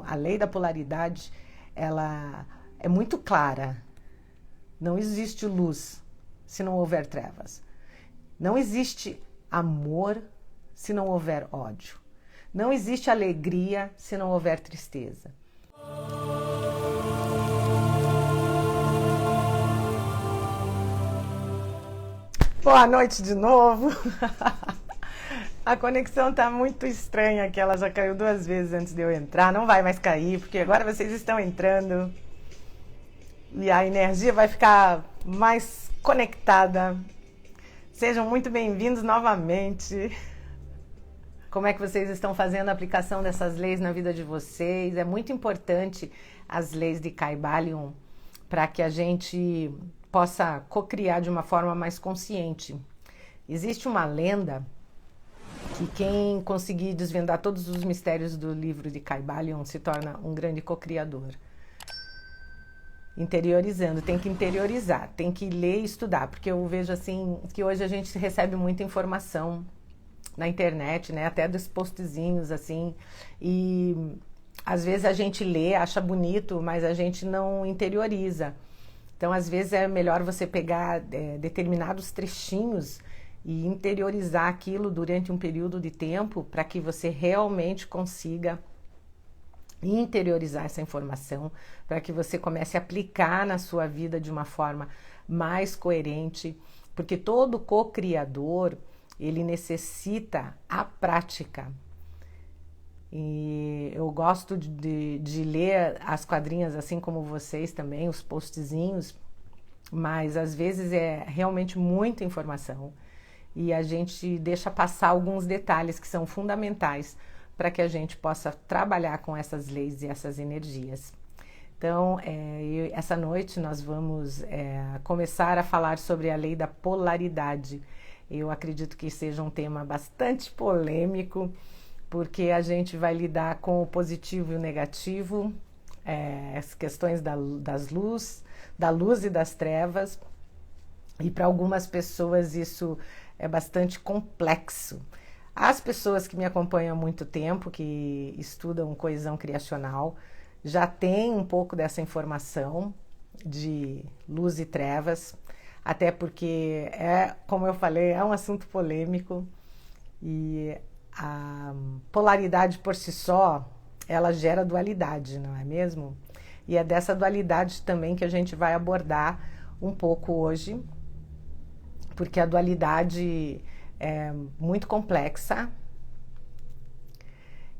A lei da polaridade, ela é muito clara. Não existe luz se não houver trevas. Não existe amor se não houver ódio. Não existe alegria se não houver tristeza. Boa noite de novo. A conexão tá muito estranha aqui, ela já caiu 2 vezes antes de eu entrar. Não vai mais cair, porque agora vocês estão entrando e a energia vai ficar mais conectada. Sejam muito bem-vindos novamente. Como é que vocês estão fazendo a aplicação dessas leis na vida de vocês? É muito importante as leis de Kybalion para que a gente possa co-criar de uma forma mais consciente. Existe uma lenda que quem conseguir desvendar todos os mistérios do livro de Kybalion se torna um grande co-criador. Interiorizando, tem que interiorizar, tem que ler e estudar, porque eu vejo assim que hoje a gente recebe muita informação na internet, né, até dos postzinhos assim, e às vezes a gente lê, acha bonito, mas a gente não interioriza. Então, às vezes é melhor você pegar determinados trechinhos e interiorizar aquilo durante um período de tempo para que você realmente consiga interiorizar essa informação, para que você comece a aplicar na sua vida de uma forma mais coerente, porque todo co-criador, ele necessita a prática. E eu gosto de ler as quadrinhas assim como vocês também, os postzinhos, mas às vezes é realmente muita informação e a gente deixa passar alguns detalhes que são fundamentais para que a gente possa trabalhar com essas leis e essas energias. Então, essa noite nós vamos começar a falar sobre a lei da polaridade. Eu acredito que seja um tema bastante polêmico, porque a gente vai lidar com o positivo e o negativo, as questões da luz e das trevas, e para algumas pessoas isso é bastante complexo. As pessoas que me acompanham há muito tempo, que estudam coesão criacional, já têm um pouco dessa informação de luz e trevas, até porque como eu falei, é um assunto polêmico e a polaridade por si só, ela gera dualidade, não é mesmo? E é dessa dualidade também que a gente vai abordar um pouco hoje, porque a dualidade é muito complexa.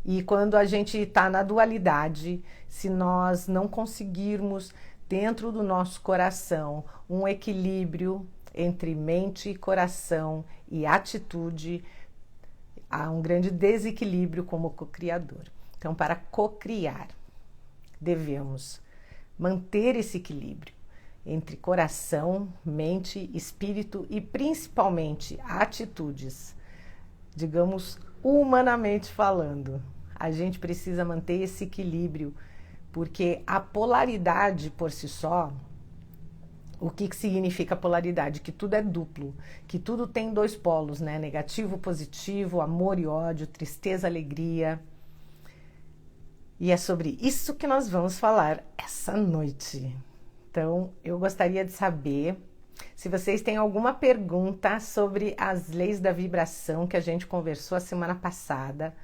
E quando a gente está na dualidade, se nós não conseguirmos dentro do nosso coração um equilíbrio entre mente, coração e atitude, há um grande desequilíbrio como co-criador. Então, para co-criar, devemos manter esse equilíbrio entre coração, mente, espírito e principalmente atitudes, digamos, humanamente falando. A gente precisa manter esse equilíbrio, porque a polaridade por si só, o que significa polaridade? Que tudo é duplo, que tudo tem 2 polos, né? Negativo, positivo, amor e ódio, tristeza, alegria. E é sobre isso que nós vamos falar essa noite. Então, eu gostaria de saber se vocês têm alguma pergunta sobre as leis da vibração que a gente conversou a semana passada.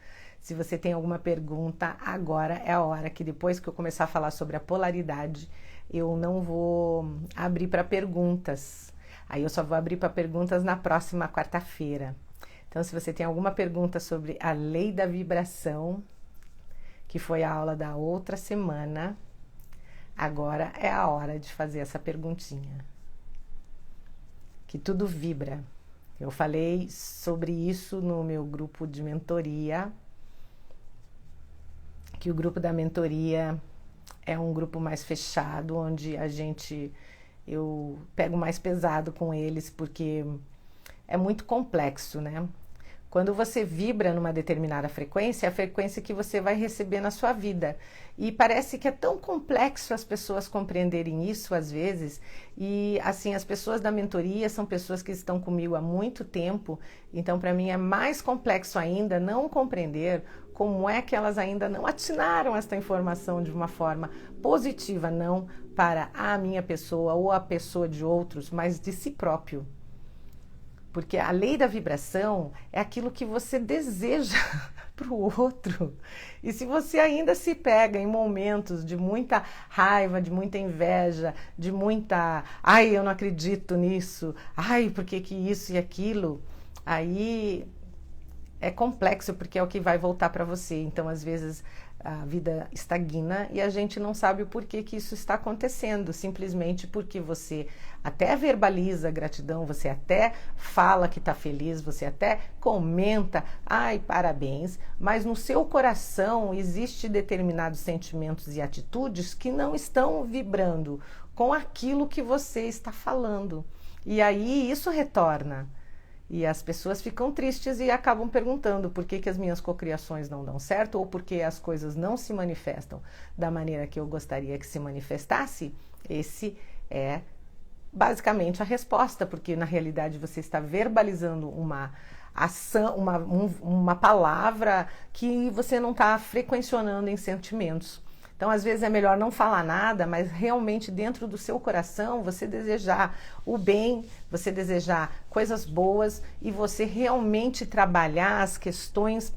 Se você tem alguma pergunta, agora é a hora que depois que eu começar a falar sobre a polaridade, eu não vou abrir para perguntas. Aí eu só vou abrir para perguntas na próxima quarta-feira. Então, se você tem alguma pergunta sobre a lei da vibração, que foi a aula da outra semana, agora é a hora de fazer essa perguntinha. Que tudo vibra. Eu falei sobre isso no meu grupo de mentoria, que o grupo da mentoria é um grupo mais fechado, onde eu pego mais pesado com eles, porque é muito complexo, né? Quando você vibra numa determinada frequência, é a frequência que você vai receber na sua vida. E parece que é tão complexo as pessoas compreenderem isso às vezes. E assim, as pessoas da mentoria são pessoas que estão comigo há muito tempo. Então, para mim é mais complexo ainda não compreender como é que elas ainda não atinaram esta informação de uma forma positiva, não para a minha pessoa ou a pessoa de outros, mas de si próprio. Porque a lei da vibração é aquilo que você deseja para o outro. E se você ainda se pega em momentos de muita raiva, de muita inveja, de muita... Ai, eu não acredito nisso. Ai, por que isso e aquilo? Aí é complexo, porque é o que vai voltar para você. Então, às vezes, a vida estagna e a gente não sabe o porquê que isso está acontecendo, simplesmente porque você até verbaliza gratidão, você até fala que está feliz, você até comenta, ai, parabéns, mas no seu coração existe determinados sentimentos e atitudes que não estão vibrando com aquilo que você está falando. E aí isso retorna. E as pessoas ficam tristes e acabam perguntando por que as minhas cocriações não dão certo ou por que as coisas não se manifestam da maneira que eu gostaria que se manifestasse. Esse é basicamente a resposta, porque na realidade você está verbalizando uma ação, uma palavra que você não está frequencionando em sentimentos. Então, às vezes é melhor não falar nada, mas realmente dentro do seu coração você desejar o bem, você desejar coisas boas e você realmente trabalhar as questões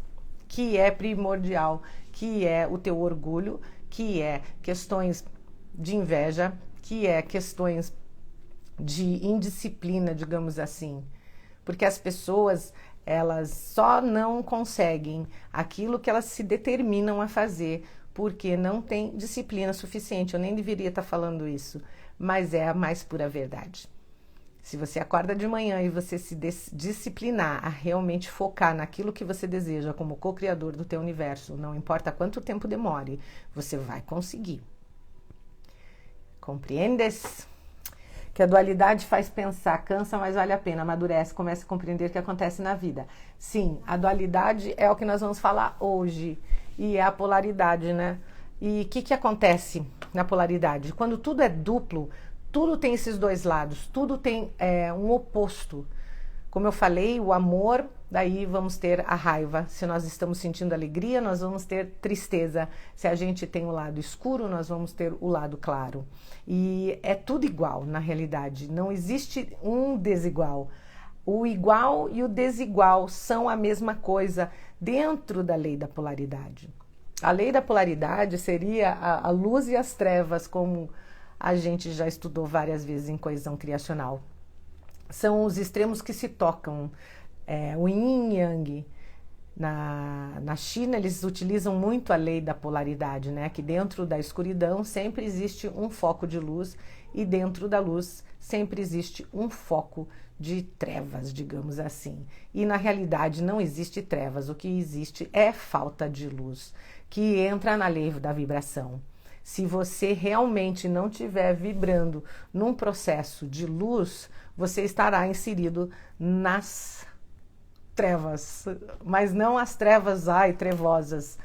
que é primordial, que é o teu orgulho, que é questões de inveja, que é questões de indisciplina, digamos assim. Porque as pessoas, elas só não conseguem aquilo que elas se determinam a fazer, porque não tem disciplina suficiente. Eu nem deveria estar falando isso, mas é a mais pura verdade. Se você acorda de manhã e você se disciplinar a realmente focar naquilo que você deseja como co-criador do teu universo, não importa quanto tempo demore, você vai conseguir. Compreendes? Que a dualidade faz pensar, cansa, mas vale a pena, amadurece, começa a compreender o que acontece na vida. Sim, a dualidade é o que nós vamos falar hoje. E é a polaridade, né? E o que acontece na polaridade? Quando tudo é duplo, tudo tem esses dois lados, tudo tem um oposto. Como eu falei, o amor, daí vamos ter a raiva. Se nós estamos sentindo alegria, nós vamos ter tristeza. Se a gente tem o lado escuro, nós vamos ter o lado claro. E é tudo igual, na realidade. Não existe um desigual. O igual e o desigual são a mesma coisa dentro da lei da polaridade. A lei da polaridade seria a luz e as trevas, como a gente já estudou várias vezes em coesão criacional. São os extremos que se tocam, o yin e yang. Na China, eles utilizam muito a lei da polaridade, né? Que dentro da escuridão sempre existe um foco de luz e dentro da luz sempre existe um foco de trevas, digamos assim. E na realidade não existe trevas, o que existe é falta de luz, que entra na lei da vibração. Se você realmente não estiver vibrando num processo de luz, você estará inserido nas trevas, mas não as trevas, trevosas.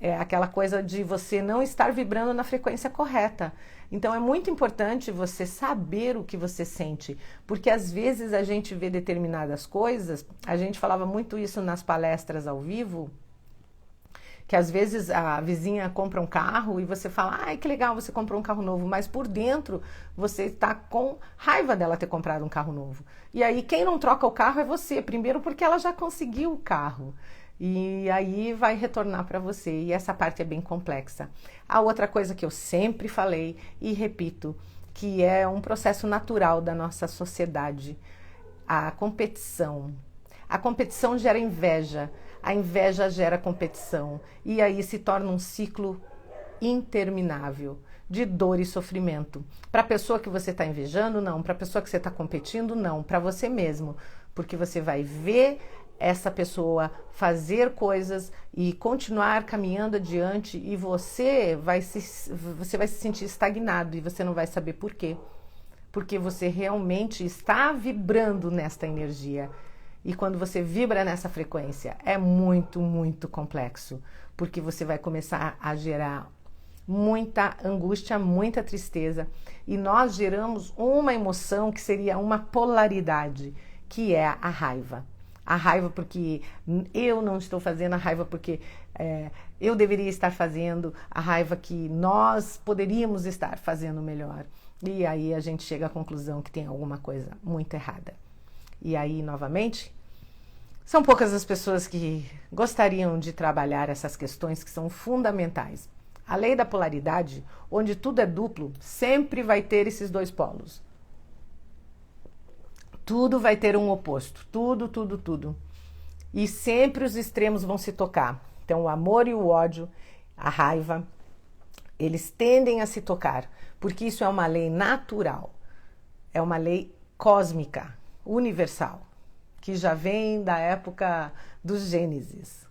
É aquela coisa de você não estar vibrando na frequência correta. Então é muito importante você saber o que você sente, porque às vezes a gente vê determinadas coisas, a gente falava muito isso nas palestras ao vivo, que às vezes a vizinha compra um carro e você fala, ai que legal, você comprou um carro novo, mas por dentro você está com raiva dela ter comprado um carro novo. E aí quem não troca o carro é você, primeiro porque ela já conseguiu o carro. E aí vai retornar para você, e essa parte é bem complexa. A outra coisa que eu sempre falei e repito, que é um processo natural da nossa sociedade, a competição. A competição gera inveja, a inveja gera competição, e aí se torna um ciclo interminável de dor e sofrimento. Para a pessoa que você está invejando, não. Para a pessoa que você está competindo, não. Para você mesmo, porque você vai ver essa pessoa fazer coisas e continuar caminhando adiante e você vai se sentir estagnado e você não vai saber por quê. Porque você realmente está vibrando nesta energia. E quando você vibra nessa frequência, é muito, muito complexo. Porque você vai começar a gerar muita angústia, muita tristeza. E nós geramos uma emoção que seria uma polaridade, que é a raiva. A raiva porque eu não estou fazendo, a raiva porque eu deveria estar fazendo, a raiva que nós poderíamos estar fazendo melhor. E aí a gente chega à conclusão que tem alguma coisa muito errada. E aí, novamente, são poucas as pessoas que gostariam de trabalhar essas questões que são fundamentais. A lei da polaridade, onde tudo é duplo, sempre vai ter esses dois polos. Tudo vai ter um oposto, tudo. E sempre os extremos vão se tocar. Então, o amor e o ódio, a raiva, eles tendem a se tocar, porque isso é uma lei natural, é uma lei cósmica, universal, que já vem da época dos Gênesis.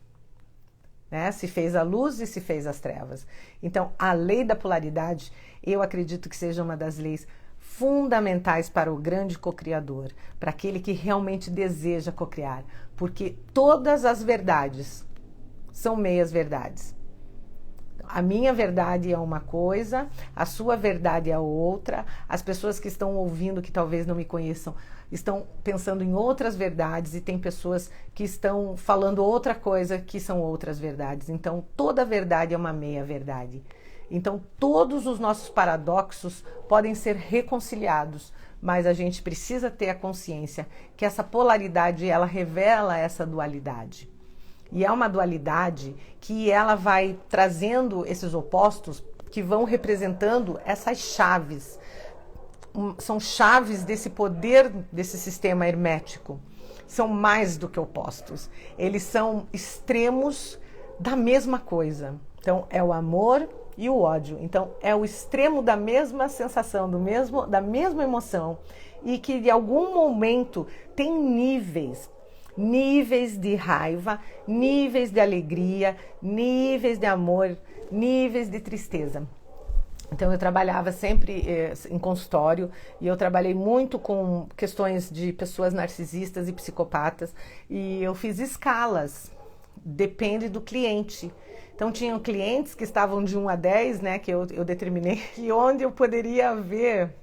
Né? Se fez a luz e se fez as trevas. Então, a lei da polaridade, eu acredito que seja uma das leis fundamentais para o grande cocriador, para aquele que realmente deseja cocriar, porque todas as verdades são meias verdades. A minha verdade é uma coisa, a sua verdade é outra, as pessoas que estão ouvindo, que talvez não me conheçam, estão pensando em outras verdades, e tem pessoas que estão falando outra coisa que são outras verdades. Então, toda verdade é uma meia verdade. Então, todos os nossos paradoxos podem ser reconciliados, mas a gente precisa ter a consciência que essa polaridade, ela revela essa dualidade. E é uma dualidade que ela vai trazendo esses opostos que vão representando essas chaves. São chaves desse poder, desse sistema hermético. São mais do que opostos. Eles são extremos da mesma coisa. Então, é o amor e o ódio. Então, é o extremo da mesma sensação, da mesma emoção, e que de algum momento tem níveis de raiva, níveis de alegria, níveis de amor, níveis de tristeza. Então, eu trabalhava sempre em consultório, e eu trabalhei muito com questões de pessoas narcisistas e psicopatas, e eu fiz escalas, depende do cliente. Então, tinham clientes que estavam de 1 a 10, né, que eu determinei, e onde eu poderia ver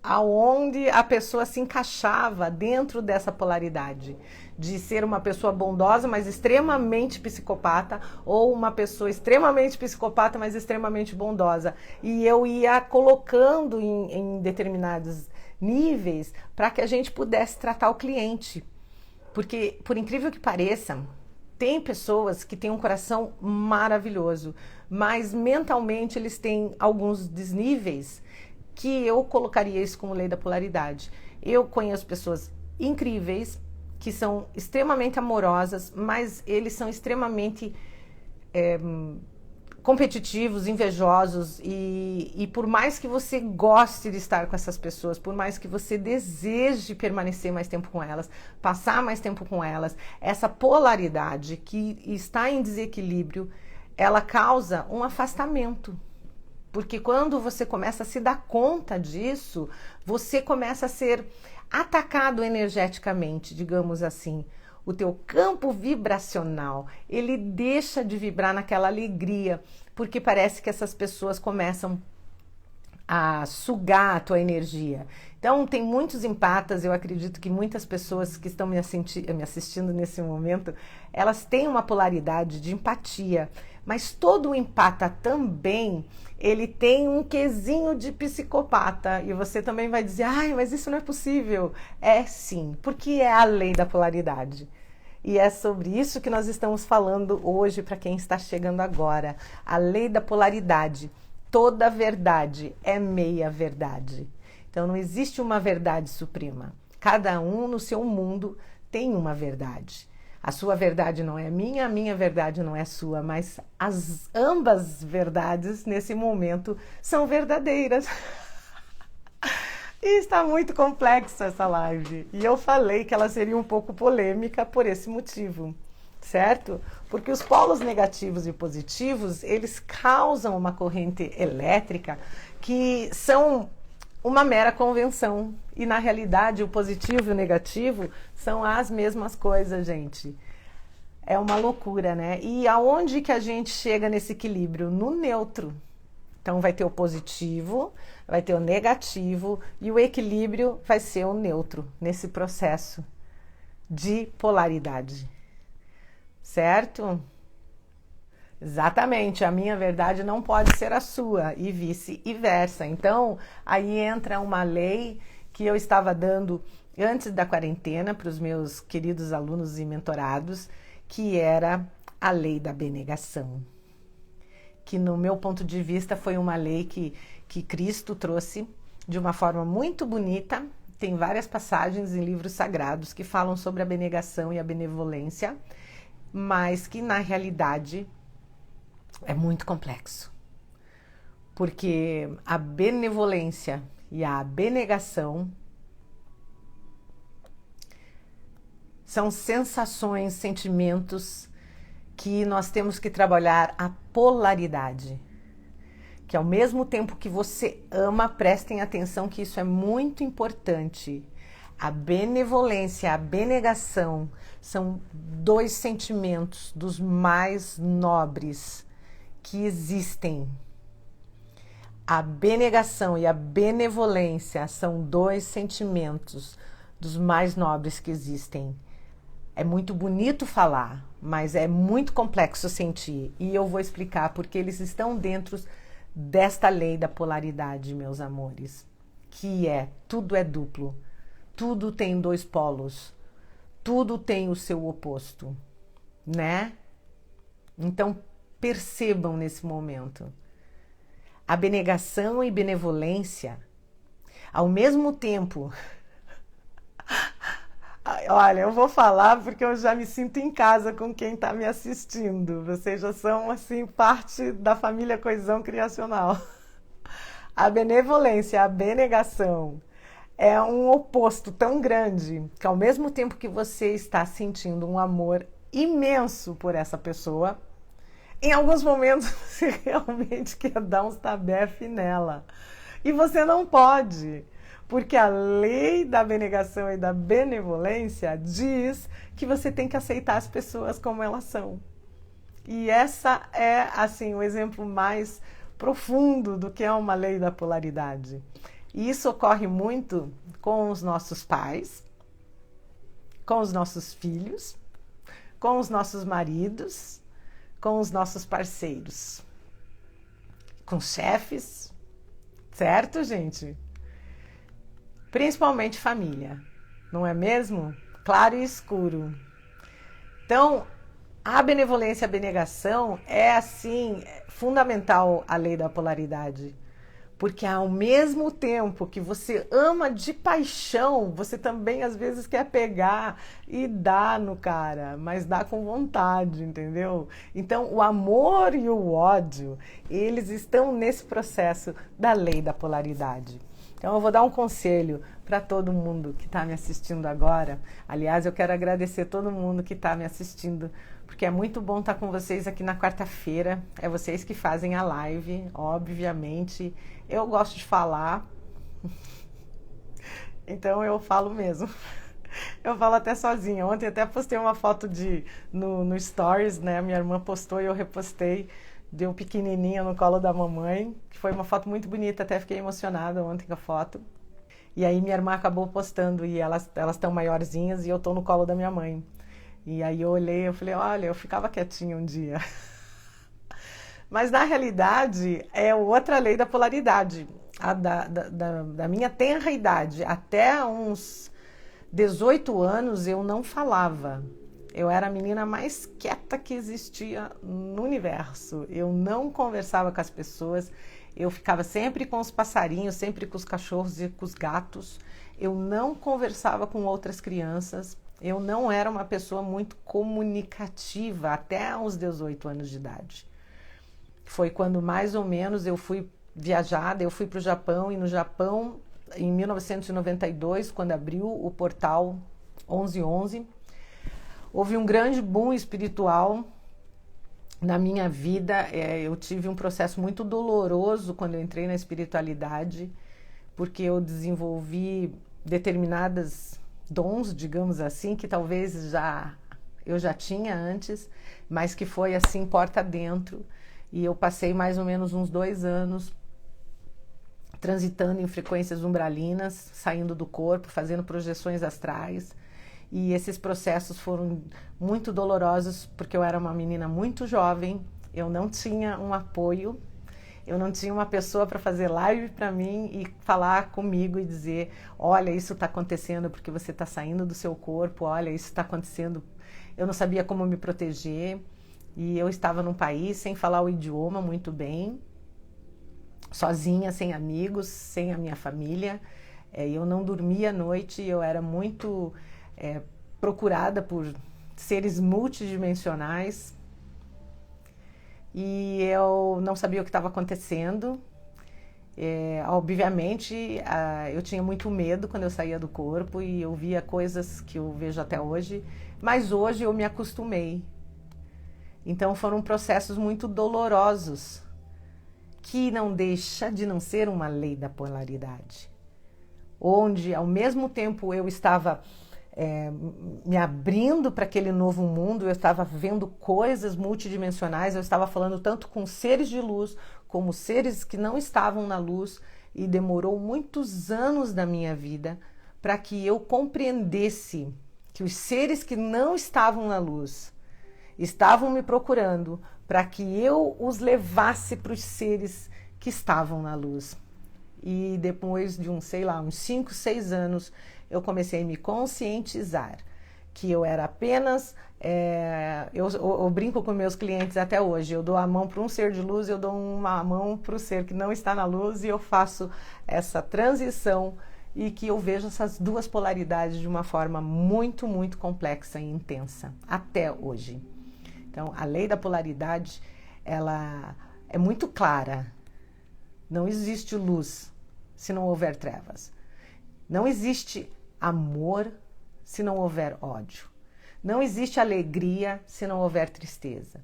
aonde a pessoa se encaixava dentro dessa polaridade, de ser uma pessoa bondosa, mas extremamente psicopata, ou uma pessoa extremamente psicopata, mas extremamente bondosa. E eu ia colocando em determinados níveis para que a gente pudesse tratar o cliente. Porque, por incrível que pareça, tem pessoas que têm um coração maravilhoso, mas mentalmente eles têm alguns desníveis que eu colocaria isso como lei da polaridade. Eu conheço pessoas incríveis, que são extremamente amorosas, mas eles são extremamente competitivos, invejosos, e por mais que você goste de estar com essas pessoas, por mais que você deseje permanecer mais tempo com elas, passar mais tempo com elas, essa polaridade que está em desequilíbrio, ela causa um afastamento. Porque quando você começa a se dar conta disso, você começa a ser atacado energeticamente, digamos assim. O teu campo vibracional, ele deixa de vibrar naquela alegria, porque parece que essas pessoas começam a sugar a tua energia. Então, tem muitos empatas, eu acredito que muitas pessoas que estão me assistindo nesse momento, elas têm uma polaridade de empatia, mas todo empata também, ele tem um quesinho de psicopata, e você também vai dizer, ai, mas isso não é possível. É sim, porque é a lei da polaridade. E é sobre isso que nós estamos falando hoje para quem está chegando agora. A lei da polaridade. Toda verdade é meia verdade. Então não existe uma verdade suprema. Cada um no seu mundo tem uma verdade. A sua verdade não é a minha verdade não é a sua, mas ambas verdades nesse momento são verdadeiras. E está muito complexa essa live. E eu falei que ela seria um pouco polêmica por esse motivo, certo? Porque os polos negativos e positivos, eles causam uma corrente elétrica que são uma mera convenção. E na realidade, o positivo e o negativo são as mesmas coisas, gente. É uma loucura, né? E aonde que a gente chega nesse equilíbrio? No neutro. Então vai ter o positivo, vai ter o negativo, e o equilíbrio vai ser o neutro nesse processo. de polaridade, certo? Exatamente, a minha verdade não pode ser a sua e vice-versa. Então, aí entra uma lei que eu estava dando antes da quarentena para os meus queridos alunos e mentorados, que era a lei da abnegação. Que no meu ponto de vista foi uma lei que Cristo trouxe de uma forma muito bonita. Tem várias passagens em livros sagrados que falam sobre a abnegação e a benevolência, mas que na realidade é muito complexo. Porque a benevolência e a abnegação são sensações, sentimentos que nós temos que trabalhar a polaridade. Que ao mesmo tempo que você ama, prestem atenção que isso é muito importante. A benevolência, a abnegação são dois sentimentos dos mais nobres que existem. A abnegação e a benevolência são dois sentimentos dos mais nobres que existem. É muito bonito falar, mas é muito complexo sentir. E eu vou explicar porque eles estão dentro desta lei da polaridade, meus amores. Que tudo é duplo. Tudo tem dois polos. Tudo tem o seu oposto, né? Então, percebam nesse momento. Abnegação e benevolência, ao mesmo tempo... Olha, eu vou falar porque eu já me sinto em casa com quem está me assistindo. Vocês já são, assim, parte da família Coesão Criacional. A benevolência, a abnegação é um oposto tão grande que ao mesmo tempo que você está sentindo um amor imenso por essa pessoa, em alguns momentos você realmente quer dar uns tabefe nela. E você não pode. Porque a lei da abnegação e da benevolência diz que você tem que aceitar as pessoas como elas são. E essa é, assim, o exemplo mais profundo do que é uma lei da polaridade. E isso ocorre muito com os nossos pais, com os nossos filhos, com os nossos maridos, com os nossos parceiros, com chefes, certo, gente? Principalmente família, não é mesmo? Claro e escuro. Então, a benevolência e a abnegação é, assim, fundamental a lei da polaridade. Porque ao mesmo tempo que você ama de paixão, você também às vezes quer pegar e dar no cara, mas dá com vontade, entendeu? Então, o amor e o ódio, eles estão nesse processo da lei da polaridade. Então, eu vou dar um conselho para todo mundo que está me assistindo agora. Aliás, eu quero agradecer todo mundo que está me assistindo, porque é muito bom estar com vocês aqui na quarta-feira. É vocês que fazem a live, obviamente. Eu gosto de falar, então eu falo mesmo. Eu falo até sozinha. Ontem até postei uma foto no Stories, né? Minha irmã postou e eu repostei. Deu pequenininha no colo da mamãe, que foi uma foto muito bonita, até fiquei emocionada ontem com a foto. E aí minha irmã acabou postando e elas estão maiorzinhas e eu tô no colo da minha mãe. E aí eu olhei e falei, olha, eu ficava quietinha um dia. Mas na realidade é outra lei da polaridade. A da minha tenra idade, até uns 18 anos eu não falava. Eu era a menina mais quieta que existia no universo. Eu não conversava com as pessoas. Eu ficava sempre com os passarinhos, sempre com os cachorros e com os gatos. Eu não conversava com outras crianças. Eu não era uma pessoa muito comunicativa até uns 18 anos de idade. Foi quando mais ou menos eu fui viajada, eu fui para o Japão. E no Japão, em 1992, quando abriu o portal 1111, houve um grande boom espiritual na minha vida. Eu tive um processo muito doloroso quando eu entrei na espiritualidade, porque eu desenvolvi determinados dons, digamos assim, que talvez eu já tinha antes, mas que foi assim, porta dentro. E eu passei mais ou menos uns 2 anos transitando em frequências umbralinas, saindo do corpo, fazendo projeções astrais. E esses processos foram muito dolorosos, porque eu era uma menina muito jovem, eu não tinha um apoio, eu não tinha uma pessoa para fazer live para mim e falar comigo e dizer, olha, isso está acontecendo porque você está saindo do seu corpo, olha, isso está acontecendo. Eu não sabia como me proteger e eu estava num país sem falar o idioma muito bem, sozinha, sem amigos, sem a minha família. Eu não dormia à noite, eu era muito procurada por seres multidimensionais e eu não sabia o que estava acontecendo. Obviamente, eu tinha muito medo quando eu saía do corpo e eu via coisas que eu vejo até hoje, mas hoje eu me acostumei. Então foram processos muito dolorosos, que não deixa de não ser uma lei da polaridade, onde ao mesmo tempo eu estava me abrindo para aquele novo mundo, eu estava vendo coisas multidimensionais, eu estava falando tanto com seres de luz como seres que não estavam na luz, e demorou muitos anos da minha vida para que eu compreendesse que os seres que não estavam na luz estavam me procurando para que eu os levasse para os seres que estavam na luz. E depois de uns 5, 6 anos, eu comecei a me conscientizar que eu era apenas... eu brinco com meus clientes até hoje, eu dou a mão para um ser de luz, eu dou uma mão para o ser que não está na luz, e eu faço essa transição e que eu vejo essas duas polaridades de uma forma muito, muito complexa e intensa, até hoje. Então, a lei da polaridade, ela é muito clara. Não existe luz se não houver trevas. Não existe amor se não houver ódio. Não existe alegria se não houver tristeza.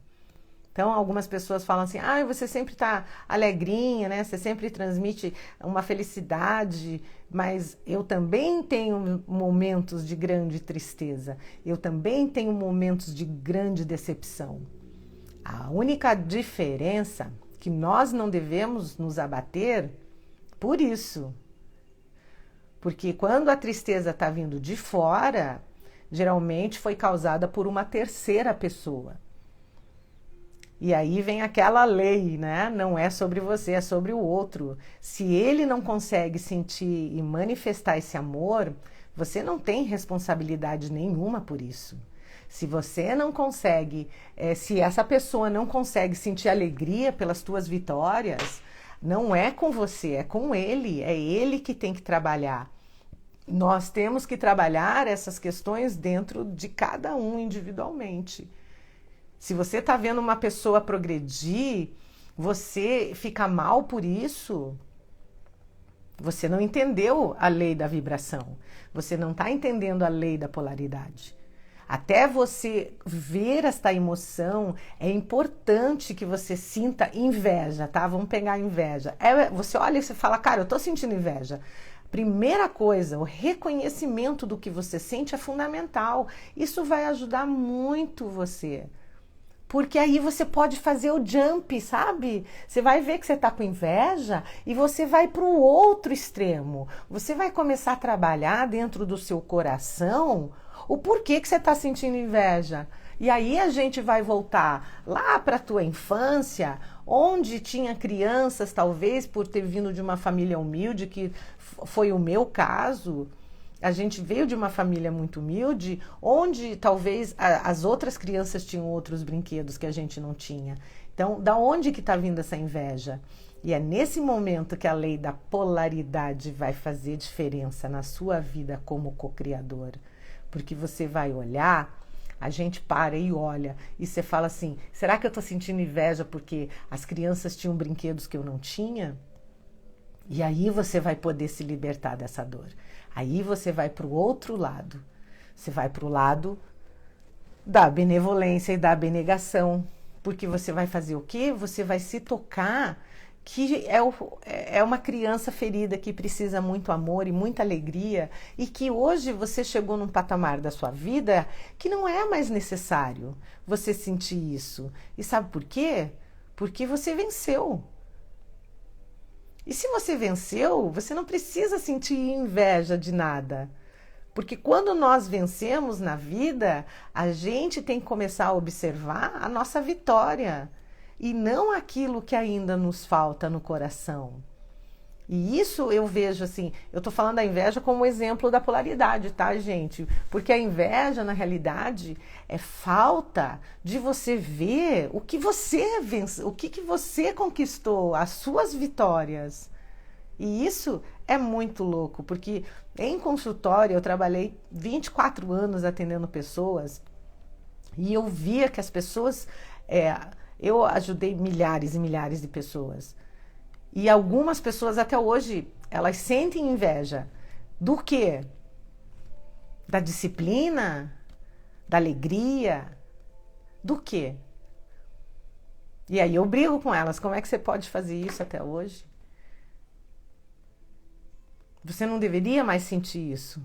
Então, algumas pessoas falam assim, você sempre está alegrinha, né? Você sempre transmite uma felicidade, mas eu também tenho momentos de grande tristeza. Eu também tenho momentos de grande decepção. A única diferença é que nós não devemos nos abater por isso. Porque quando a tristeza está vindo de fora, geralmente foi causada por uma terceira pessoa. E aí vem aquela lei, né? Não é sobre você, é sobre o outro. Se ele não consegue sentir e manifestar esse amor, você não tem responsabilidade nenhuma por isso. Se você não consegue, se essa pessoa não consegue sentir alegria pelas tuas vitórias, não é com você, é com ele. É ele que tem que trabalhar. Nós temos que trabalhar essas questões dentro de cada um individualmente. Se você está vendo uma pessoa progredir, você fica mal por isso, você não entendeu a lei da vibração. Você não está entendendo a lei da polaridade. Até você ver esta emoção, é importante que você sinta inveja, tá? Vamos pegar a inveja. Você olha e você fala, cara, eu estou sentindo inveja. Primeira coisa, o reconhecimento do que você sente é fundamental. Isso vai ajudar muito você. Porque aí você pode fazer o jump, sabe? Você vai ver que você está com inveja e você vai para o outro extremo. Você vai começar a trabalhar dentro do seu coração o porquê que você está sentindo inveja. E aí a gente vai voltar lá para a tua infância, onde tinha crianças, talvez por ter vindo de uma família humilde, que foi o meu caso. A gente veio de uma família muito humilde, onde talvez as outras crianças tinham outros brinquedos que a gente não tinha. Então, da onde que está vindo essa inveja? E é nesse momento que a lei da polaridade vai fazer diferença na sua vida como co-criador. Porque você vai olhar, a gente para e olha, e você fala assim, será que eu estou sentindo inveja porque as crianças tinham brinquedos que eu não tinha? E aí você vai poder se libertar dessa dor. Aí você vai para o outro lado. Você vai para o lado da benevolência e da abnegação. Porque você vai fazer o quê? Você vai se tocar que é uma criança ferida que precisa muito amor e muita alegria, e que hoje você chegou num patamar da sua vida que não é mais necessário você sentir isso. E sabe por quê? Porque você venceu. E se você venceu, você não precisa sentir inveja de nada. Porque quando nós vencemos na vida, a gente tem que começar a observar a nossa vitória e não aquilo que ainda nos falta no coração. E isso eu vejo assim, eu tô falando da inveja como exemplo da polaridade, tá, gente? Porque a inveja, na realidade, é falta de você ver o que você vence, o que você conquistou, as suas vitórias. E isso é muito louco, porque em consultório eu trabalhei 24 anos atendendo pessoas e eu via que as pessoas, eu ajudei milhares e milhares de pessoas. E algumas pessoas até hoje, elas sentem inveja. Do quê? Da disciplina? Da alegria? Do quê? E aí eu brigo com elas. Como é que você pode fazer isso até hoje? Você não deveria mais sentir isso.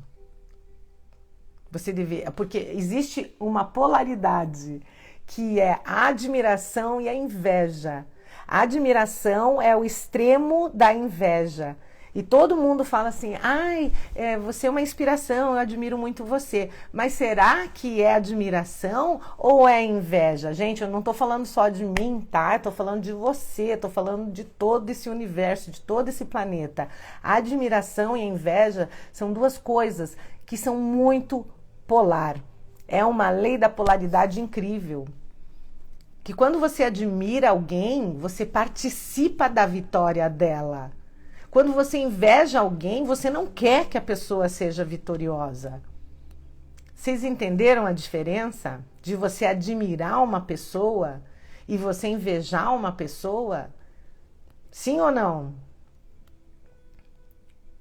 Você deveria, porque existe uma polaridade que é a admiração e a inveja. A admiração é o extremo da inveja. E todo mundo fala assim, ai, você é uma inspiração, eu admiro muito você. Mas será que é admiração ou é inveja? Gente, eu não estou falando só de mim, tá? Eu estou falando de você, estou falando de todo esse universo, de todo esse planeta. A admiração e a inveja são duas coisas que são muito polar. É uma lei da polaridade incrível. Que quando você admira alguém, você participa da vitória dela. Quando você inveja alguém, você não quer que a pessoa seja vitoriosa. Vocês entenderam a diferença de você admirar uma pessoa e você invejar uma pessoa? Sim ou não?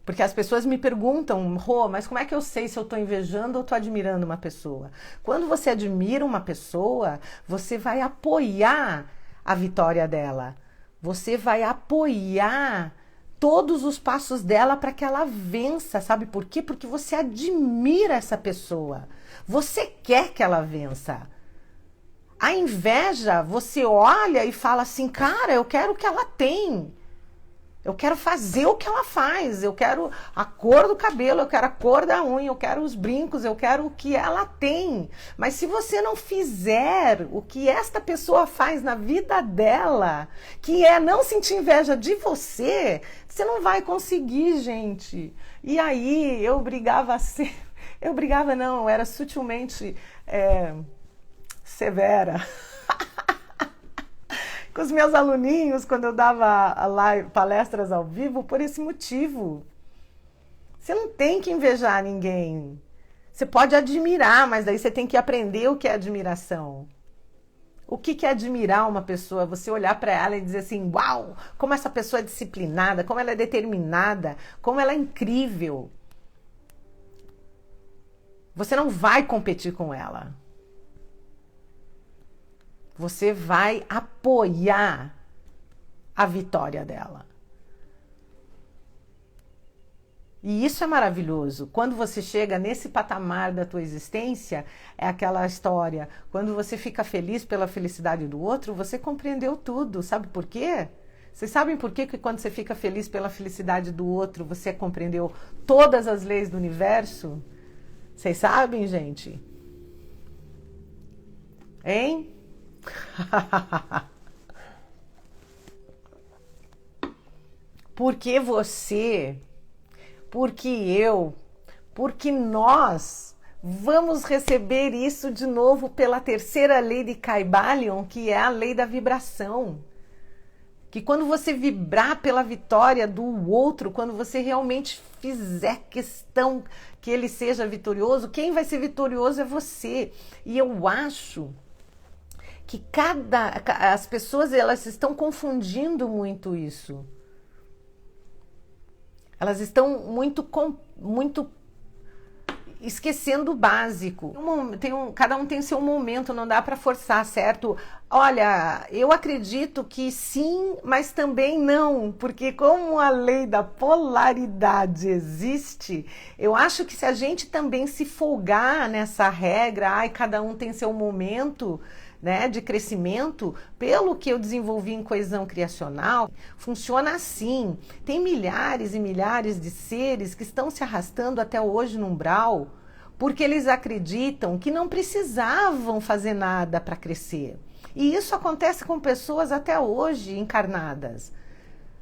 Porque as pessoas me perguntam, Rô, mas como é que eu sei se eu estou invejando ou estou admirando uma pessoa? Quando você admira uma pessoa, você vai apoiar a vitória dela. Você vai apoiar todos os passos dela para que ela vença. Sabe por quê? Porque você admira essa pessoa. Você quer que ela vença. A inveja, você olha e fala assim, cara, eu quero o que ela tem. Eu quero fazer o que ela faz, eu quero a cor do cabelo, eu quero a cor da unha, eu quero os brincos, eu quero o que ela tem. Mas se você não fizer o que esta pessoa faz na vida dela, que é não sentir inveja de você, você não vai conseguir, gente. E aí eu brigava assim, eu brigava não, eu era sutilmente severa. Com os meus aluninhos, quando eu dava palestras ao vivo, por esse motivo. Você não tem que invejar ninguém. Você pode admirar, mas daí você tem que aprender o que é admiração. O que é admirar uma pessoa? Você olhar para ela e dizer assim, uau, como essa pessoa é disciplinada, como ela é determinada, como ela é incrível. Você não vai competir com ela. Você vai apoiar a vitória dela. E isso é maravilhoso. Quando você chega nesse patamar da tua existência, é aquela história, quando você fica feliz pela felicidade do outro, você compreendeu tudo. Sabe por quê? Vocês sabem por quê que quando você fica feliz pela felicidade do outro, você compreendeu todas as leis do universo? Vocês sabem, gente? Hein? Porque você, porque eu, porque nós vamos receber isso de novo pela terceira lei de Kybalion, que é a lei da vibração. Que quando você vibrar pela vitória do outro, quando você realmente fizer questão que ele seja vitorioso, quem vai ser vitorioso é você. E eu acho que as pessoas elas estão confundindo muito isso. Elas estão muito esquecendo o básico. Cada um tem o seu momento, não dá para forçar, certo? Olha, eu acredito que sim, mas também não, porque como a lei da polaridade existe, eu acho que se a gente também se folgar nessa regra, cada um tem seu momento, né, de crescimento, pelo que eu desenvolvi em coesão criacional, funciona assim. Tem milhares e milhares de seres que estão se arrastando até hoje no umbral, porque eles acreditam que não precisavam fazer nada para crescer. E isso acontece com pessoas até hoje encarnadas.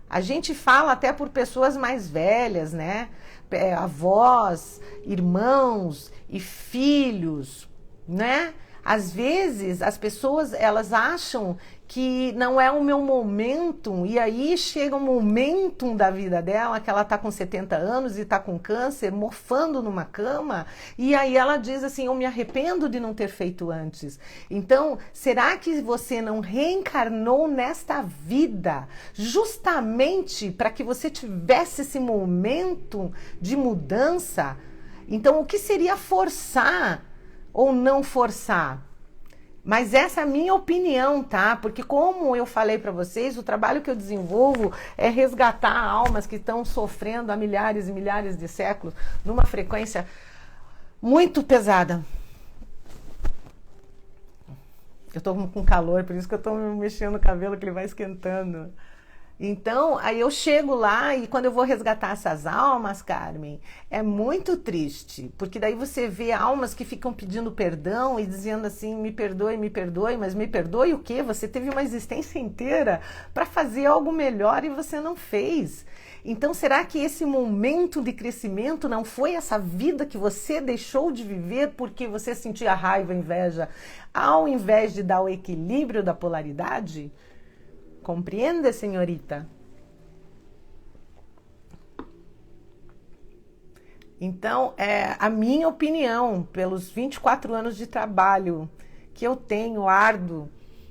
A gente fala até por pessoas mais velhas, né? Avós, irmãos e filhos, né? Às vezes as pessoas elas acham que não é o meu momento, e aí chega um momento da vida dela que ela está com 70 anos e está com câncer, mofando numa cama, e aí ela diz assim, eu me arrependo de não ter feito antes. Então, será que você não reencarnou nesta vida justamente para que você tivesse esse momento de mudança? Então, o que seria forçar ou não forçar? Mas essa é a minha opinião, tá? Porque como eu falei para vocês, o trabalho que eu desenvolvo é resgatar almas que estão sofrendo há milhares e milhares de séculos numa frequência muito pesada. Eu tô com calor, por isso que eu tô mexendo no cabelo, que ele vai esquentando. Então, aí eu chego lá e quando eu vou resgatar essas almas, Carmen, é muito triste, porque daí você vê almas que ficam pedindo perdão e dizendo assim, me perdoe, mas me perdoe o quê? Você teve uma existência inteira para fazer algo melhor e você não fez. Então, será que esse momento de crescimento não foi essa vida que você deixou de viver porque você sentia raiva, inveja, ao invés de dar o equilíbrio da polaridade? Compreende, senhorita? Então, a minha opinião, pelos 24 anos de trabalho que eu tenho árduo,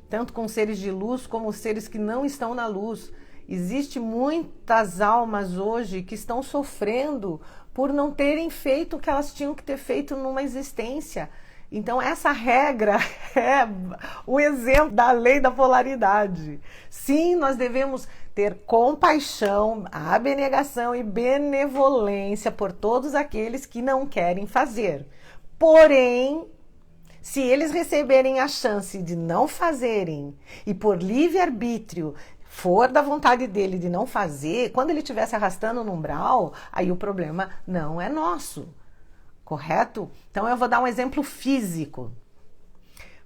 tanto com seres de luz como seres que não estão na luz, existe muitas almas hoje que estão sofrendo por não terem feito o que elas tinham que ter feito numa existência. Então, essa regra é o exemplo da lei da polaridade. Sim, nós devemos ter compaixão, abnegação e benevolência por todos aqueles que não querem fazer. Porém, se eles receberem a chance de não fazerem e por livre-arbítrio for da vontade dele de não fazer, quando ele estiver se arrastando no umbral, aí o problema não é nosso. Correto? Então eu vou dar um exemplo físico.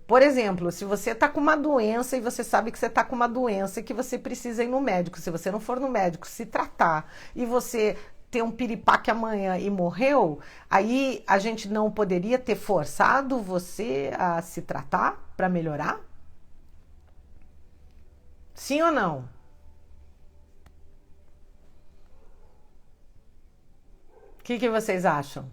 Por exemplo, se você está com uma doença e você sabe que você está com uma doença e que você precisa ir no médico, se você não for no médico se tratar e você ter um piripaque amanhã e morreu, aí a gente não poderia ter forçado você a se tratar para melhorar? Sim ou não? O que vocês acham?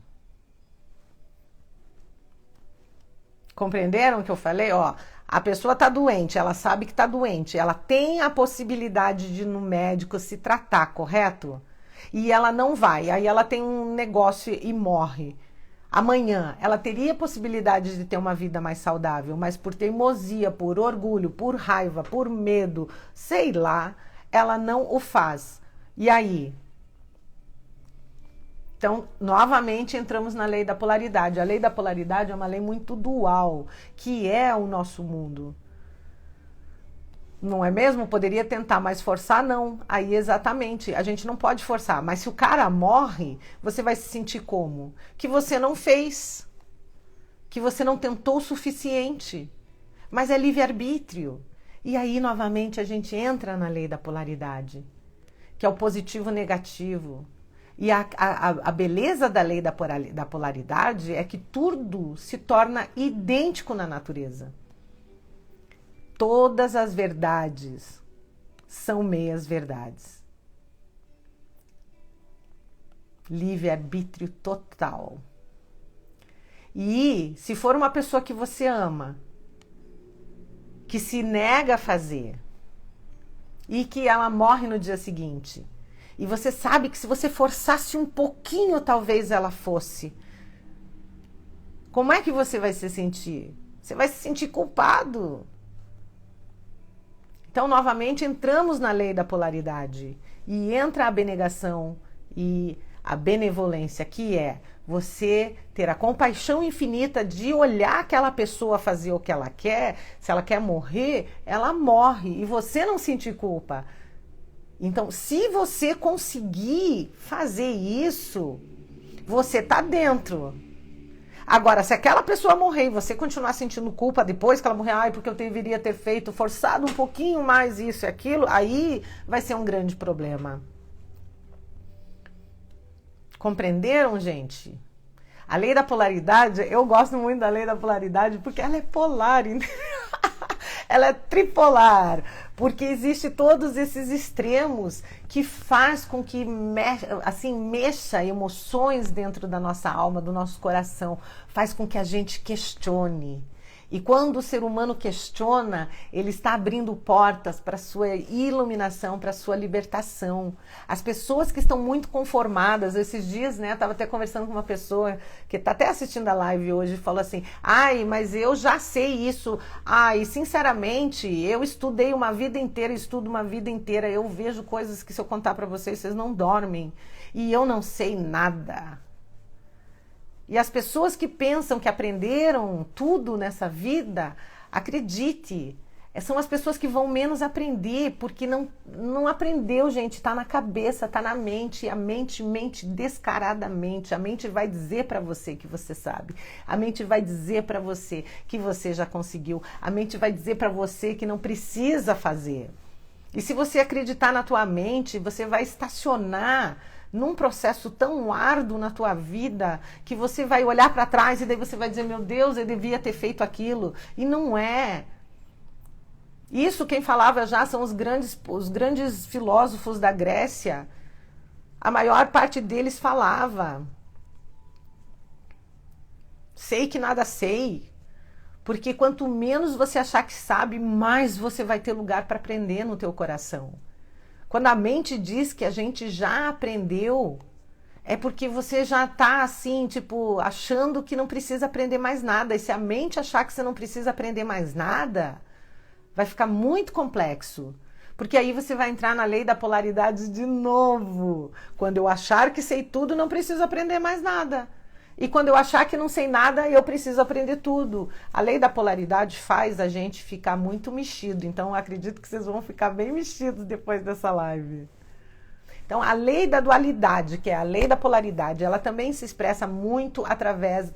Compreenderam o que eu falei? Ó, a pessoa está doente, ela sabe que está doente, ela tem a possibilidade de ir no médico se tratar, correto? E ela não vai, aí ela tem um negócio e morre. Amanhã, ela teria a possibilidade de ter uma vida mais saudável, mas por teimosia, por orgulho, por raiva, por medo, sei lá, ela não o faz. E aí? Então, novamente, entramos na lei da polaridade. A lei da polaridade é uma lei muito dual, que é o nosso mundo. Não é mesmo? Poderia tentar, mas forçar não. Aí, exatamente, a gente não pode forçar. Mas se o cara morre, você vai se sentir como? Que você não fez, que você não tentou o suficiente. Mas é livre-arbítrio. E aí, novamente, a gente entra na lei da polaridade, que é o positivo e negativo. E a beleza da lei da polaridade é que tudo se torna idêntico na natureza. Todas as verdades são meias verdades. Livre-arbítrio total. E se for uma pessoa que você ama, que se nega a fazer, e que ela morre no dia seguinte, e você sabe que se você forçasse um pouquinho, talvez ela fosse. Como é que você vai se sentir? Você vai se sentir culpado. Então, novamente, entramos na lei da polaridade. E entra a abnegação e a benevolência, que é você ter a compaixão infinita de olhar aquela pessoa fazer o que ela quer. Se ela quer morrer, ela morre. E você não sentir culpa. Então, se você conseguir fazer isso, você está dentro. Agora, se aquela pessoa morrer e você continuar sentindo culpa depois que ela morrer, ai, porque eu deveria ter feito, forçado um pouquinho mais isso e aquilo, aí vai ser um grande problema. Compreenderam, gente? A lei da polaridade, eu gosto muito da lei da polaridade porque ela é polar, ela é tripolar, porque existe todos esses extremos que faz com que mexa emoções dentro da nossa alma, do nosso coração, faz com que a gente questione. E quando o ser humano questiona, ele está abrindo portas para a sua iluminação, para a sua libertação. As pessoas que estão muito conformadas, esses dias, né, estava até conversando com uma pessoa que está até assistindo a live hoje, falou assim, ai, mas eu já sei isso, ai, sinceramente, eu estudei uma vida inteira, estudo uma vida inteira, eu vejo coisas que se eu contar para vocês, vocês não dormem, e eu não sei nada. E as pessoas que pensam que aprenderam tudo nessa vida, acredite, são as pessoas que vão menos aprender, porque não aprendeu, gente, está na cabeça, está na mente, e a mente mente descaradamente, a mente vai dizer para você que você sabe, a mente vai dizer para você que você já conseguiu, a mente vai dizer para você que não precisa fazer. E se você acreditar na tua mente, você vai estacionar num processo tão árduo na tua vida que você vai olhar para trás e daí você vai dizer, meu Deus, eu devia ter feito aquilo. E não é. Isso quem falava já são os grandes filósofos da Grécia. A maior parte deles falava. Sei que nada sei. Porque quanto menos você achar que sabe, mais você vai ter lugar para aprender no teu coração. Quando a mente diz que a gente já aprendeu, é porque você já está assim, tipo, achando que não precisa aprender mais nada. E se a mente achar que você não precisa aprender mais nada, vai ficar muito complexo. Porque aí você vai entrar na lei da polaridade de novo. Quando eu achar que sei tudo, não preciso aprender mais nada. E quando eu achar que não sei nada, eu preciso aprender tudo. A lei da polaridade faz a gente ficar muito mexido. Então, eu acredito que vocês vão ficar bem mexidos depois dessa live. Então, a lei da dualidade, que é a lei da polaridade, ela também se expressa muito através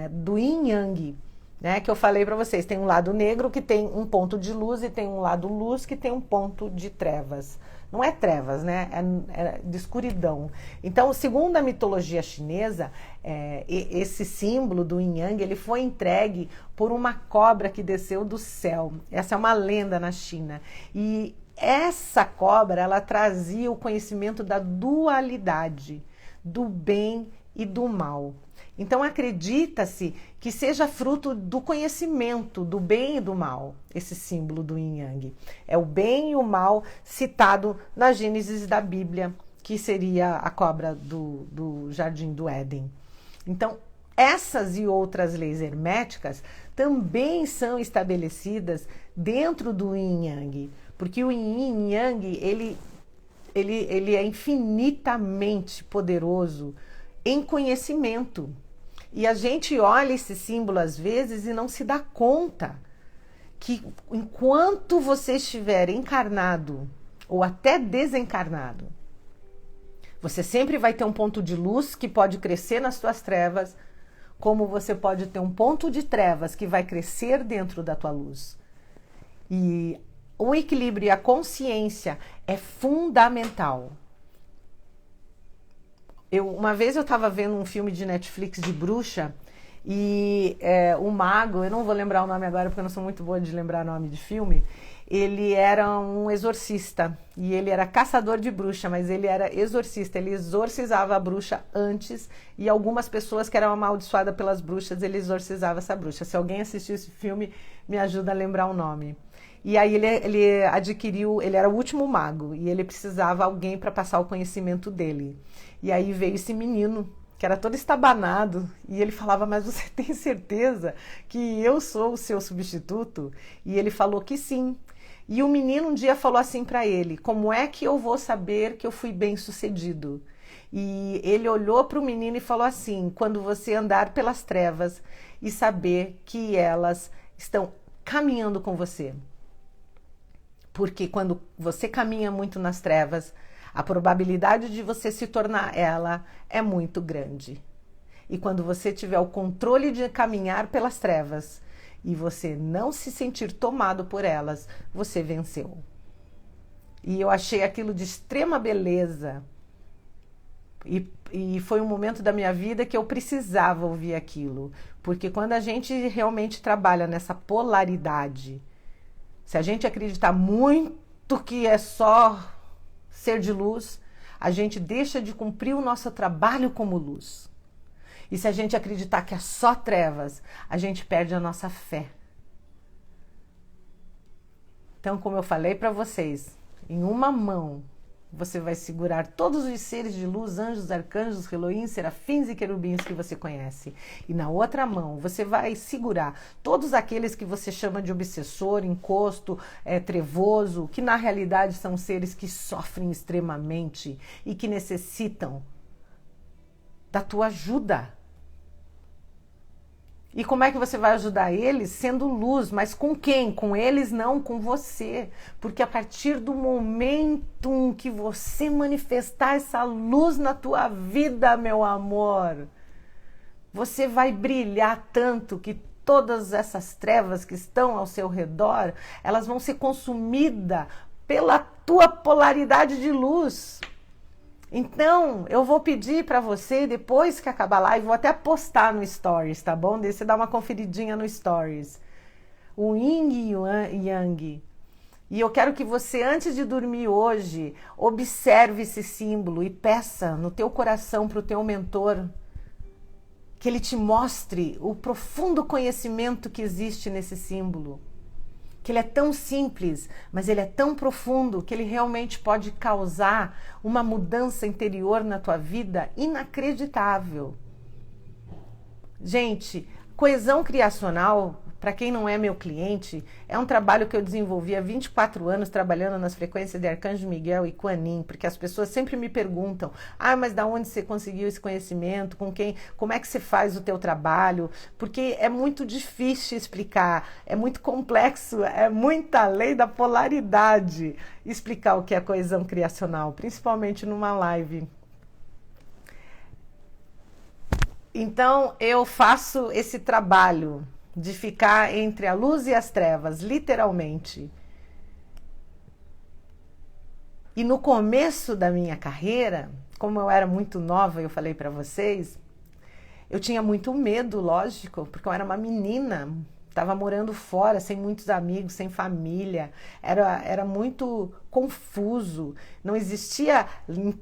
do yin yang, né? Que eu falei para vocês. Tem um lado negro que tem um ponto de luz e tem um lado luz que tem um ponto de trevas. Não é trevas, né? É de escuridão. Então, segundo a mitologia chinesa, esse símbolo do Yin Yang, ele foi entregue por uma cobra que desceu do céu. Essa é uma lenda na China. E essa cobra, ela trazia o conhecimento da dualidade, do bem e do mal. Então acredita-se que seja fruto do conhecimento do bem e do mal, esse símbolo do Yin Yang. É o bem e o mal citado na Gênesis da Bíblia, que seria a cobra do Jardim do Éden. Então, essas e outras leis herméticas também são estabelecidas dentro do Yin Yang, porque o Yin Yang, ele é infinitamente poderoso em conhecimento. E a gente olha esse símbolo às vezes e não se dá conta que enquanto você estiver encarnado ou até desencarnado, você sempre vai ter um ponto de luz que pode crescer nas suas trevas, como você pode ter um ponto de trevas que vai crescer dentro da tua luz. E o equilíbrio e a consciência é fundamental. Uma vez eu estava vendo um filme de Netflix de bruxa e o mago, eu não vou lembrar o nome agora porque eu não sou muito boa de lembrar nome de filme, ele era um exorcista e ele era caçador de bruxa, mas ele era exorcista, ele exorcizava a bruxa antes e algumas pessoas que eram amaldiçoadas pelas bruxas, ele exorcizava essa bruxa. Se alguém assistiu esse filme, me ajuda a lembrar o nome. E aí ele adquiriu, ele era o último mago e ele precisava de alguém para passar o conhecimento dele. E aí veio esse menino, que era todo estabanado, e ele falava, mas você tem certeza que eu sou o seu substituto? E ele falou que sim. E o menino um dia falou assim para ele, como é que eu vou saber que eu fui bem sucedido? E ele olhou para o menino e falou assim, quando você andar pelas trevas e saber que elas estão caminhando com você. Porque quando você caminha muito nas trevas, a probabilidade de você se tornar ela é muito grande. E quando você tiver o controle de caminhar pelas trevas e você não se sentir tomado por elas, você venceu. E eu achei aquilo de extrema beleza. E foi um momento da minha vida que eu precisava ouvir aquilo. Porque quando a gente realmente trabalha nessa polaridade, se a gente acreditar muito que é só ser de luz, a gente deixa de cumprir o nosso trabalho como luz. E se a gente acreditar que é só trevas, a gente perde a nossa fé. Então, como eu falei para vocês, em uma mão você vai segurar todos os seres de luz, anjos, arcanjos, Elohim, serafins e querubins que você conhece. E na outra mão você vai segurar todos aqueles que você chama de obsessor, encosto, trevoso, que na realidade são seres que sofrem extremamente e que necessitam da tua ajuda. E como é que você vai ajudar eles? Sendo luz, mas com quem? Com eles não, com você. Porque a partir do momento que você manifestar essa luz na tua vida, meu amor, você vai brilhar tanto que todas essas trevas que estão ao seu redor, elas vão ser consumidas pela tua polaridade de luz. Então, eu vou pedir para você, depois que acabar a live, vou até postar no Stories, tá bom? Daí você dá uma conferidinha no Stories. O Yin e o Yang. E eu quero que você, antes de dormir hoje, observe esse símbolo e peça no teu coração para o teu mentor que ele te mostre o profundo conhecimento que existe nesse símbolo. Que ele é tão simples, mas ele é tão profundo que ele realmente pode causar uma mudança interior na tua vida inacreditável. Gente, coesão criacional, para quem não é meu cliente, é um trabalho que eu desenvolvi há 24 anos trabalhando nas frequências de Arcanjo Miguel e Kuan Yin, porque as pessoas sempre me perguntam, mas da onde você conseguiu esse conhecimento, com quem, como é que você faz o teu trabalho, porque é muito difícil explicar, é muito complexo, é muita lei da polaridade explicar o que é coesão criacional, principalmente numa live. Então, eu faço esse trabalho de ficar entre a luz e as trevas, literalmente. E no começo da minha carreira, como eu era muito nova, eu falei para vocês, eu tinha muito medo, lógico, porque eu era uma menina, estava morando fora, sem muitos amigos, sem família, era muito confuso, não existia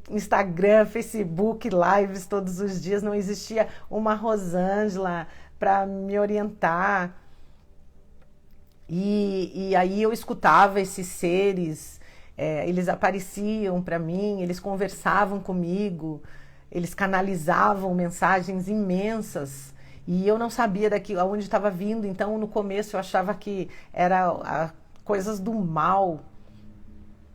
Instagram, Facebook, lives todos os dias, não existia uma Rosângela para me orientar. E aí eu escutava esses seres, eles apareciam para mim, eles conversavam comigo, eles canalizavam mensagens imensas e eu não sabia daqui aonde estava vindo. Então no começo eu achava que era coisas do mal.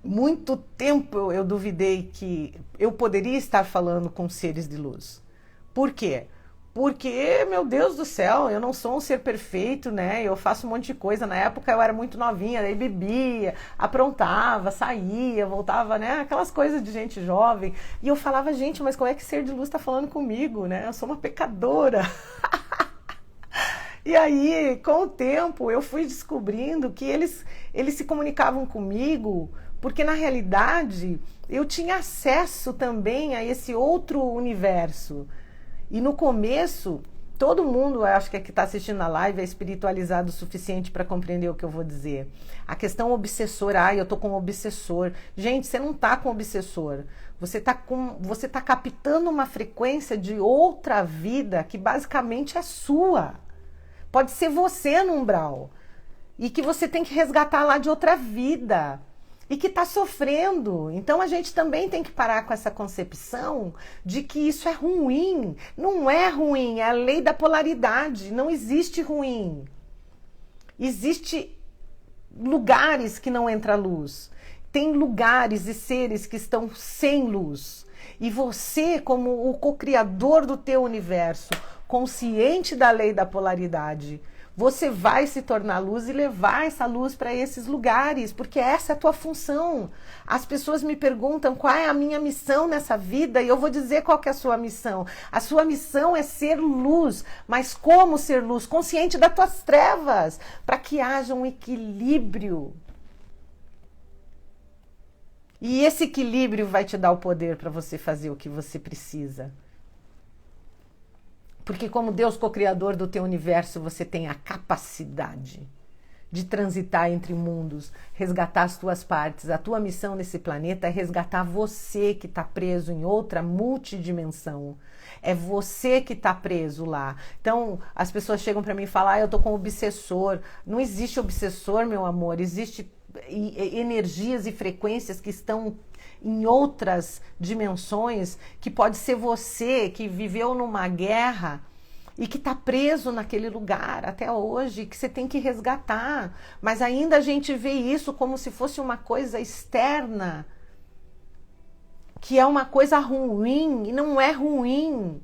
Muito tempo eu duvidei que eu poderia estar falando com seres de luz. Por quê? Porque, meu Deus do céu, eu não sou um ser perfeito, né? Eu faço um monte de coisa. Na época eu era muito novinha, daí bebia, aprontava, saía, voltava, né? Aquelas coisas de gente jovem. E eu falava, gente, mas como é que ser de luz está falando comigo, né? Eu sou uma pecadora. E aí, com o tempo, eu fui descobrindo que eles se comunicavam comigo, porque na realidade eu tinha acesso também a esse outro universo. E no começo, todo mundo, eu acho que está assistindo a live, é espiritualizado o suficiente para compreender o que eu vou dizer. A questão obsessora, eu estou com um obsessor. Gente, você não está com obsessor. Você tá captando uma frequência de outra vida que basicamente é sua. Pode ser você no umbral. E que você tem que resgatar lá de outra vida. E que está sofrendo. Então a gente também tem que parar com essa concepção de que isso é ruim. Não é ruim, é a lei da polaridade. Não existe ruim. Existe lugares que não entra luz. Tem lugares e seres que estão sem luz. E você, como o co-criador do teu universo, consciente da lei da polaridade, Você vai se tornar luz e levar essa luz para esses lugares, porque essa é a tua função. As pessoas me perguntam qual é a minha missão nessa vida e eu vou dizer qual que é a sua missão. A sua missão é ser luz, mas como ser luz? Consciente das tuas trevas, para que haja um equilíbrio. E esse equilíbrio vai te dar o poder para você fazer o que você precisa. Porque como Deus co-criador do teu universo, você tem a capacidade de transitar entre mundos, resgatar as tuas partes. A tua missão nesse planeta é resgatar você que está preso em outra multidimensão. É você que está preso lá. Então, as pessoas chegam para mim e falam, eu estou com um obsessor. Não existe obsessor, meu amor. Existe energias e frequências que estão em outras dimensões, que pode ser você que viveu numa guerra e que está preso naquele lugar até hoje, que você tem que resgatar. Mas ainda a gente vê isso como se fosse uma coisa externa, que é uma coisa ruim, e não é ruim.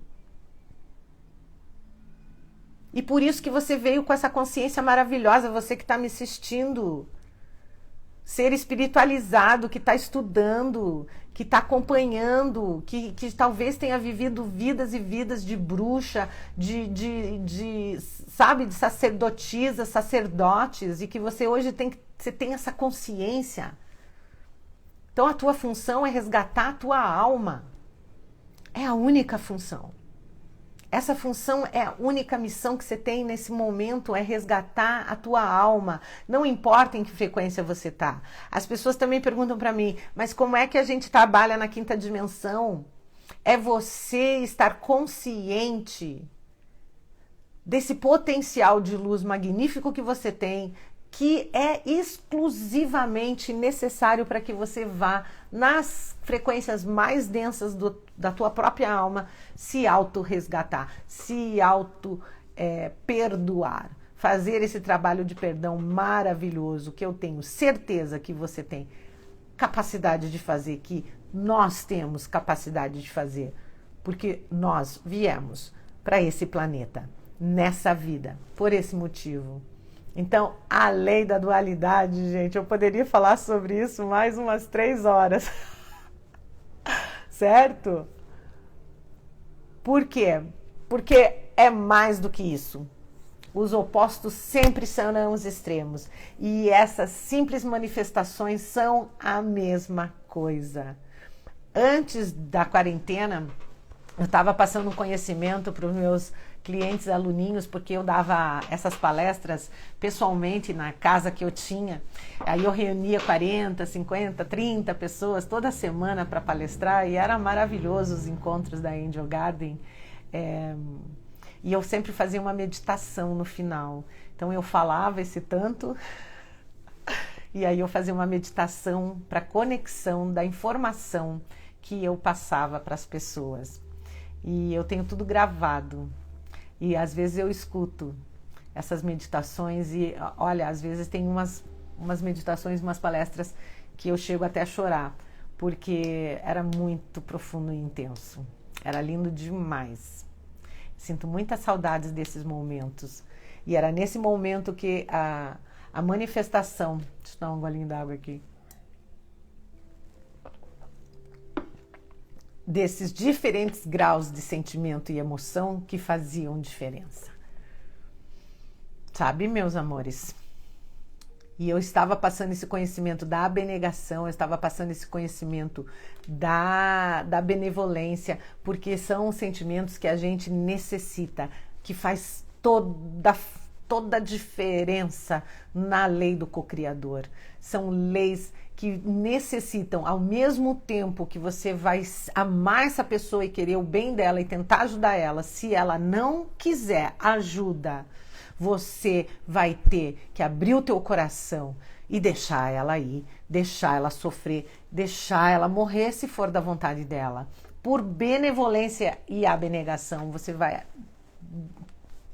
E por isso que você veio com essa consciência maravilhosa, você que está me assistindo. Ser espiritualizado, que está estudando, que está acompanhando, que talvez tenha vivido vidas e vidas de bruxa, sabe, de sacerdotisa, sacerdotes, e que você hoje você tem essa consciência. Então a tua função é resgatar a tua alma. É a única função. Essa função é a única missão que você tem nesse momento, é resgatar a tua alma. Não importa em que frequência você está. As pessoas também perguntam para mim, mas como é que a gente trabalha na quinta dimensão? É você estar consciente desse potencial de luz magnífico que você tem, que é exclusivamente necessário para que você vá nas frequências mais densas da tua própria alma, se auto-resgatar, se auto-perdoar, fazer esse trabalho de perdão maravilhoso, que eu tenho certeza que você tem capacidade de fazer, que nós temos capacidade de fazer, porque nós viemos para esse planeta, nessa vida, por esse motivo. Então, a lei da dualidade, gente, eu poderia falar sobre isso mais umas 3 horas. Certo? Por quê? Porque é mais do que isso. Os opostos sempre serão os extremos. E essas simples manifestações são a mesma coisa. Antes da quarentena, eu estava passando um conhecimento para os meus clientes, aluninhos, porque eu dava essas palestras pessoalmente na casa que eu tinha. Aí eu reunia 40, 50, 30 pessoas toda semana para palestrar e era maravilhoso os encontros da Angel Garden. E eu sempre fazia uma meditação no final. Então eu falava esse tanto e aí eu fazia uma meditação para conexão da informação que eu passava para as pessoas. E eu tenho tudo gravado. E às vezes eu escuto essas meditações e, olha, às vezes tem umas meditações, umas palestras que eu chego até a chorar, porque era muito profundo e intenso. Era lindo demais. Sinto muitas saudades desses momentos. E era nesse momento que a manifestação... Deixa eu dar um golinho d'água aqui. Desses diferentes graus de sentimento e emoção que faziam diferença. Sabe, meus amores? E eu estava passando esse conhecimento da abnegação, eu estava passando esse conhecimento da benevolência, porque são sentimentos que a gente necessita, que faz toda a diferença na lei do co-criador. São leis que necessitam, ao mesmo tempo que você vai amar essa pessoa e querer o bem dela e tentar ajudar ela, se ela não quiser ajuda, você vai ter que abrir o teu coração e deixar ela ir, deixar ela sofrer, deixar ela morrer se for da vontade dela. Por benevolência e abnegação, você vai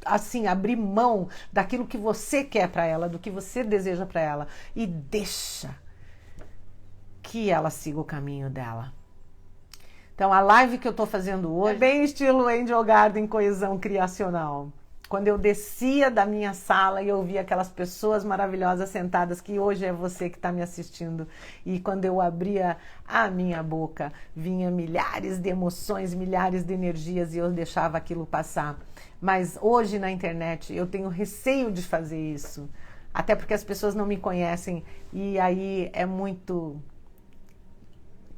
assim abrir mão daquilo que você quer para ela, do que você deseja para ela e deixa que ela siga o caminho dela. Então a live que eu estou fazendo hoje é bem estilo Angel Garden, coesão criacional. Quando eu descia da minha sala e eu via aquelas pessoas maravilhosas sentadas, que hoje é você que está me assistindo, e quando eu abria a minha boca, vinha milhares de emoções, milhares de energias e eu deixava aquilo passar. Mas hoje na internet eu tenho receio de fazer isso, até porque as pessoas não me conhecem e aí é muito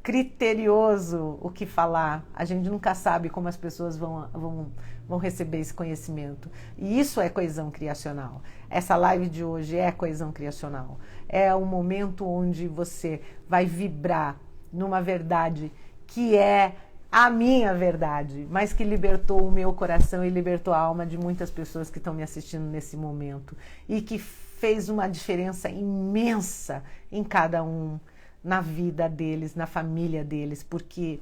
criterioso o que falar. A gente nunca sabe como as pessoas vão receber esse conhecimento. E isso é coesão criacional. Essa live de hoje é coesão criacional. É um momento onde você vai vibrar numa verdade que é a minha verdade, mas que libertou o meu coração e libertou a alma de muitas pessoas que estão me assistindo nesse momento e que fez uma diferença imensa em cada um, na vida deles, na família deles, porque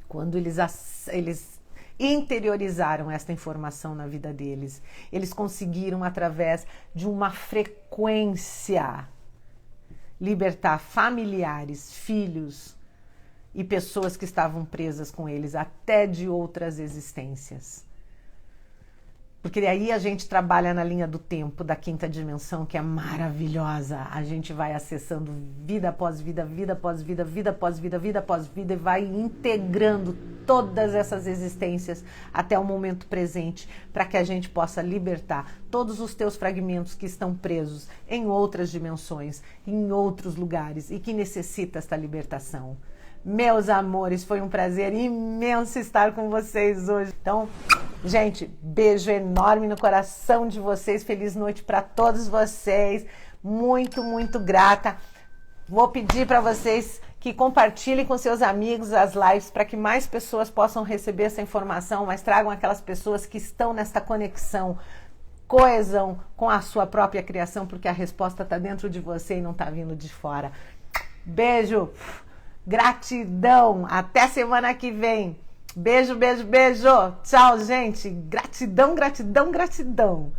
quando eles interiorizaram esta informação na vida deles, eles conseguiram, através de uma frequência, libertar familiares, filhos e pessoas que estavam presas com eles, até de outras existências. Porque aí a gente trabalha na linha do tempo, da quinta dimensão, que é maravilhosa. A gente vai acessando vida após vida, vida após vida, vida após vida, vida após vida, e vai integrando todas essas existências até o momento presente, para que a gente possa libertar todos os teus fragmentos que estão presos em outras dimensões, em outros lugares, e que necessita esta libertação. Meus amores, foi um prazer imenso estar com vocês hoje. Então, gente, beijo enorme no coração de vocês. Feliz noite para todos vocês. Muito, muito grata. Vou pedir para vocês que compartilhem com seus amigos as lives para que mais pessoas possam receber essa informação, mas tragam aquelas pessoas que estão nesta conexão, coesão com a sua própria criação, porque a resposta está dentro de você e não está vindo de fora. Beijo! Gratidão, até semana que vem. Beijo, beijo, beijo. Tchau, gente. Gratidão, gratidão, gratidão.